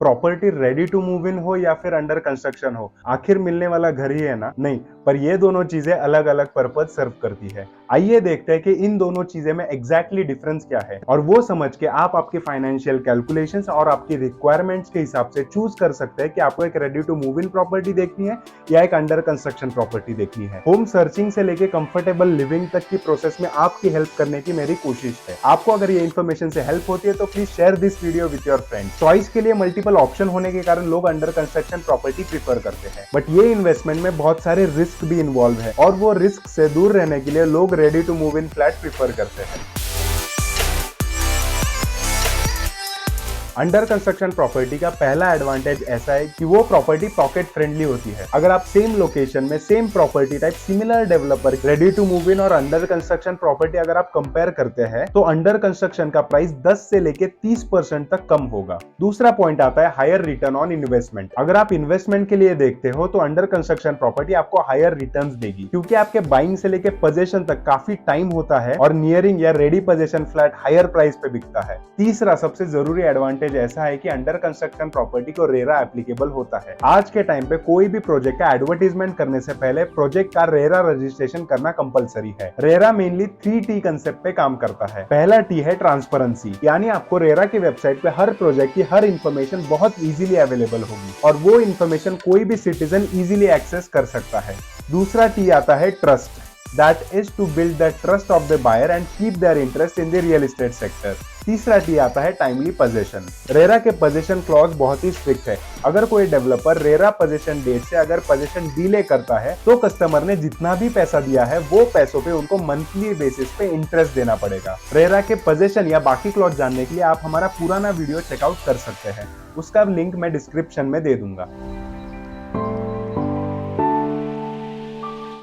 Property ready to move in हो या फिर अंडर कंस्ट्रक्शन हो, आखिर मिलने वाला घर ही है ना? नहीं, पर ये दोनों चीजें अलग अलग पर्पज सर्व करती है। आइए देखते हैं कि इन दोनों चीजें में एग्जैक्टली डिफरेंस क्या है, और वो समझ के आप आपके फाइनेंशियल कैलकुलेशंस और आपकी रिक्वायरमेंट्स के हिसाब से चूज कर सकते हैं कि आपको एक ready to move in property देखनी है या एक अंडर कंस्ट्रक्शन प्रॉपर्टी देखनी है। होम सर्चिंग से लेके कंफर्टेबल लिविंग तक की प्रोसेस में आपकी हेल्प करने की मेरी कोशिश है। आपको अगर ये इन्फॉर्मेशन से हेल्प होती है तो please share this video with your friends. Choice के लिए मल्टीपल ऑप्शन होने के कारण लोग अंडर कंस्ट्रक्शन प्रॉपर्टी प्रीफर करते हैं, बट ये इन्वेस्टमेंट में बहुत सारे रिस्क भी इन्वॉल्व है, और वो रिस्क से दूर रहने के लिए लोग ready to move in flat prefer करते हैं। अंडर कंस्ट्रक्शन प्रॉपर्टी का पहला एडवांटेज ऐसा है कि वो प्रॉपर्टी पॉकेट फ्रेंडली होती है। अगर आप सेम लोकेशन में same property type similar developer ready to move in और अंडर कंस्ट्रक्शन प्रॉपर्टी अगर आप कंपेयर करते हैं तो अंडर कंस्ट्रक्शन का प्राइस 10 से लेके 30% तक कम होगा। दूसरा पॉइंट आता है हायर रिटर्न ऑन इन्वेस्टमेंट। अगर आप इन्वेस्टमेंट के लिए देखते हो तो अंडर कंस्ट्रक्शन प्रॉपर्टी आपको हायर रिटर्न्स देगी, क्योंकि आपके बाइंग से लेके पोजेशन तक काफी टाइम होता है और नियरिंग या ready possession flat higher price पे बिकता है। तीसरा सबसे जरूरी एडवांटेज ऐसा है कि अंडर कंस्ट्रक्शन प्रॉपर्टी को रेरा एप्लीकेबल होता है। आज के टाइम पे कोई भी प्रोजेक्ट का एडवर्टाइजमेंट करने से पहले प्रोजेक्ट का रेरा रजिस्ट्रेशन करना कंपलसरी है। रेरा मेनली 3T कंसेप्ट पे काम करता है। पहला टी है ट्रांसपेरेंसी, यानी आपको रेरा की वेबसाइट पे हर प्रोजेक्ट की हर इंफॉर्मेशन बहुत इजीली अवेलेबल होगी और वो इंफॉर्मेशन कोई भी सिटीजन इजीली एक्सेस कर सकता है। दूसरा टी आता है trust, that is to build the trust of the buyer and keep their interest in the real estate sector। तीसरा टी आता है टाइमली पोजेशन। रेरा के पोजेशन क्लॉज बहुत ही स्ट्रिक्ट है। अगर कोई डेवलपर रेरा पोजेशन डेट से अगर पोजेशन डिले करता है तो कस्टमर ने जितना भी पैसा दिया है वो पैसों पे उनको मंथली बेसिस पे इंटरेस्ट देना पड़ेगा। रेरा के पोजेशन या बाकी क्लॉज जानने के लिए आप हमारा पुराना वीडियो चेकआउट कर सकते हैं, उसका लिंक मैं डिस्क्रिप्शन में दे दूंगा।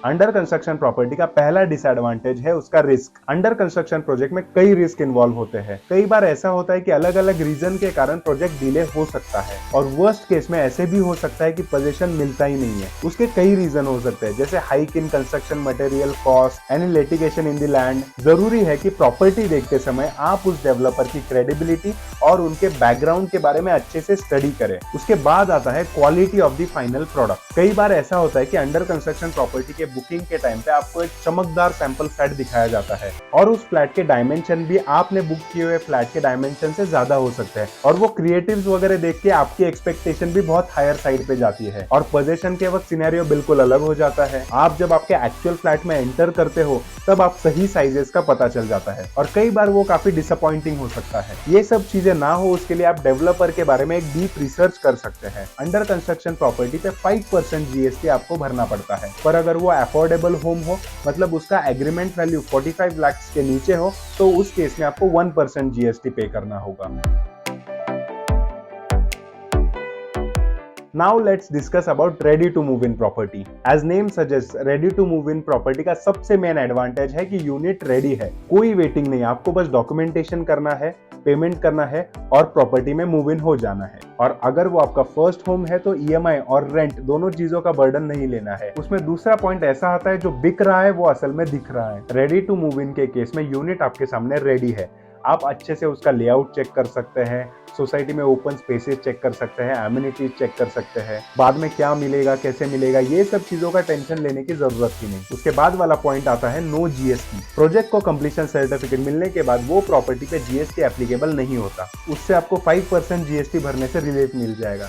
अंडर कंस्ट्रक्शन प्रॉपर्टी का पहला डिसएडवांटेज है उसका रिस्क। अंडर कंस्ट्रक्शन प्रोजेक्ट में कई रिस्क इन्वॉल्व होते हैं। कई बार ऐसा होता है कि अलग अलग रीजन के कारण प्रोजेक्ट डिले हो सकता है, और वर्स्ट केस में ऐसे भी हो सकता है कि पोजीशन मिलता ही नहीं है। उसके कई रीजन हो सकते हैं, जैसे hike in construction material cost, any litigation in the land. जरूरी है कि प्रॉपर्टी देखते समय आप उस डेवलपर की क्रेडिबिलिटी और उनके बैकग्राउंड के बारे में अच्छे से स्टडी करें। उसके बाद आता है quality of the final product. कई बार ऐसा होता है कि अंडर कंस्ट्रक्शन प्रॉपर्टी के बुकिंग के टाइम पे आपको एक चमकदार सैंपल फ्लैट दिखाया जाता है, और उस फ्लैट के डायमेंशन भी आपने बुक किए हुए फ्लैट के डायमेंशन से ज्यादा हो सकते हैं, और वो क्रिएटिव्स वगैरह देख के आपकी एक्सपेक्टेशन भी बहुत हायर साइड पे जाती है, और पोजीशन के वक्त सिनेरियो बिल्कुल अलग हो जाता है। आप जब आपके एक्चुअल फ्लैट में एंटर करते हो तब आप सही साइजेस का पता चल जाता है, और कई बार वो काफी डिसअपॉइंटिंग हो सकता है। ये सब चीजें ना हो उसके लिए आप डेवलपर के बारे में एक डीप रिसर्च कर सकते हैं। अंडर कंस्ट्रक्शन प्रॉपर्टी पे 5% जीएसटी आपको भरना पड़ता है, पर अगर वो अफोर्डेबल होम हो, मतलब उसका एग्रीमेंट वैल्यू 45 लाख के नीचे हो, तो उस केस में आपको 1% जीएसटी पे करना होगा। Now let's discuss about ready to move in property. As name suggests, ready to move in property का सबसे मेन एडवांटेज है कि यूनिट रेडी है, कोई वेटिंग नहीं, आपको बस डॉक्यूमेंटेशन करना है, पेमेंट करना है और प्रॉपर्टी में मूव इन हो जाना है। और अगर वो आपका फर्स्ट होम है तो ईएमआई और रेंट दोनों चीजों का बर्डन नहीं लेना है। उसमें दूसरा पॉइंट ऐसा आता है, जो बिक रहा है वो असल में दिख रहा है। रेडी टू मूव इन के केस में यूनिट आपके सामने रेडी है, आप अच्छे से उसका लेआउट चेक कर सकते हैं, सोसाइटी में ओपन स्पेसेस चेक कर सकते हैं, एमिनिटीज चेक कर सकते हैं, बाद में क्या मिलेगा कैसे मिलेगा ये सब चीजों का टेंशन लेने की जरूरत ही नहीं। उसके बाद वाला पॉइंट आता है नो जीएसटी। प्रोजेक्ट को कंप्लीशन सर्टिफिकेट मिलने के बाद वो प्रॉपर्टी पे जीएसटी एप्लीकेबल नहीं होता, उससे आपको 5% जीएसटी भरने से रिलीफ मिल जाएगा।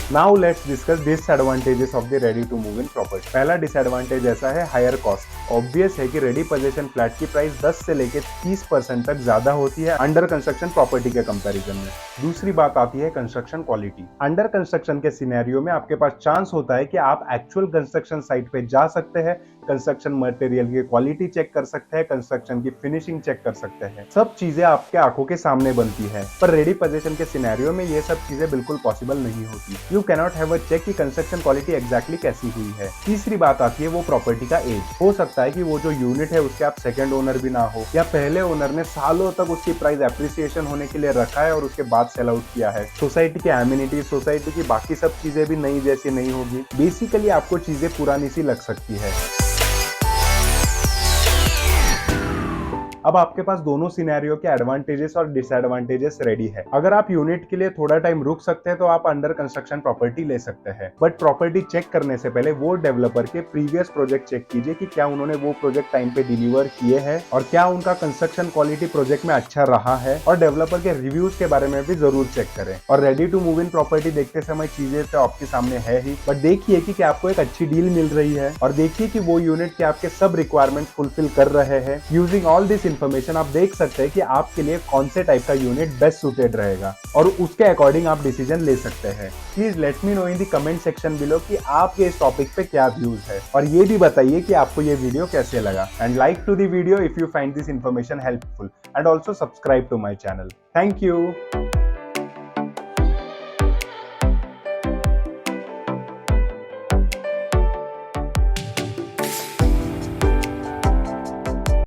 Now let's discuss disadvantages of the ready to move in property। पहला डिसएडवांटेज ऐसा है हायर कॉस्ट। ऑब्वियस है कि रेडी पोजीशन फ्लैट की प्राइस 10 से लेके 30% तक ज्यादा होती है अंडर कंस्ट्रक्शन प्रॉपर्टी के कंपैरिजन में। दूसरी बात आती है कंस्ट्रक्शन क्वालिटी। अंडर कंस्ट्रक्शन के सिनेरियो में आपके पास चांस होता है कि आप एक्चुअल कंस्ट्रक्शन साइट पे जा सकते हैं, कंस्ट्रक्शन मटेरियल की क्वालिटी चेक कर सकते हैं, कंस्ट्रक्शन की फिनिशिंग चेक कर सकते हैं। सब चीजें आपके आंखों के सामने बनती है, पर रेडी पोजीशन के सिनेरियो में ये सब चीजें बिल्कुल पॉसिबल नहीं होती। You cannot have a check कि कंस्ट्रक्शन क्वालिटी एग्जैक्टली कैसी हुई है। तीसरी बात आती है वो प्रॉपर्टी का एज। हो सकता है कि वो जो यूनिट है उसके आप सेकंड ओनर भी ना हो, या पहले ओनर ने सालों तक उसकी प्राइस एप्रिसिएशन होने के लिए रखा है और उसके बाद सेल आउट किया है। सोसाइटी के एमिनिटी, सोसाइटी की बाकी सब चीजें भी नई जैसी नहीं होगी। बेसिकली आपको चीजें पुरानी सी लग सकती है। अब आपके पास दोनों सिनेरियो के एडवांटेजेस और डिसएडवांटेजेस रेडी है। अगर आप यूनिट के लिए थोड़ा टाइम रुक सकते हैं तो आप अंडर कंस्ट्रक्शन प्रॉपर्टी ले सकते हैं, बट प्रॉपर्टी चेक करने से पहले वो डेवलपर के प्रीवियस प्रोजेक्ट चेक कीजिए कि क्या उन्होंने वो प्रोजेक्ट टाइम पे डिलीवर किए हैं और क्या उनका कंस्ट्रक्शन क्वालिटी प्रोजेक्ट में अच्छा रहा है, और डेवलपर के रिव्यूज के बारे में भी जरूर चेक करें। और ready to move in property देखते समय चीजें तो आपके सामने है ही, बट देखिए कि क्या आपको एक अच्छी डील मिल रही है और देखिए कि वो यूनिट के आपके सब रिक्वायरमेंट्स फुलफिल कर रहे हैं। यूजिंग ऑल दिस इन्फॉर्मेशन आप देख सकते हैं कि आपके लिए कौन से टाइप का यूनिट बेस्ट सुटेड रहेगा और उसके अकॉर्डिंग आप डिसीजन ले सकते हैं। Please let me know in the comment section below कि आपके इस टॉपिक पे क्या व्यूज है, और ये भी बताइए कि आपको ये वीडियो कैसे लगा। And like to the video if you find this information helpful, and also subscribe to my channel. Thank you.